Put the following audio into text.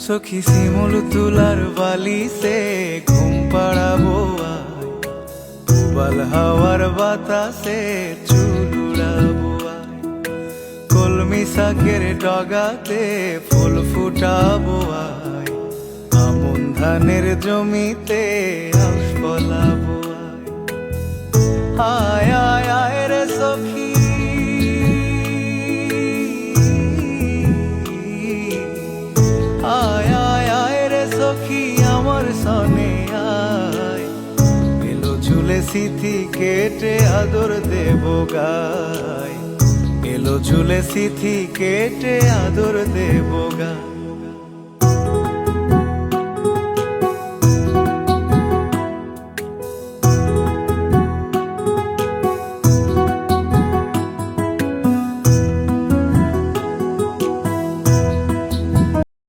সখী শিমুল তুলার বালিতে ঘুম পাড়াবো আয়, উবাল হাওয়ার বাতাসে চুল উড়াবো আয়, কলমি শাকের ডগাতে ফুল ফুটাবো আয়, আমন ধানের জমিতে আউশ ফলাবো আয়। আয় আয় রে সখী, আয় আয় আয় রে সখী আমার সনে আয়, এলো চুলে সিথি কেটে আদর দেব গায়, এলো চুলে সিথি কেটে আদর দেব গায়।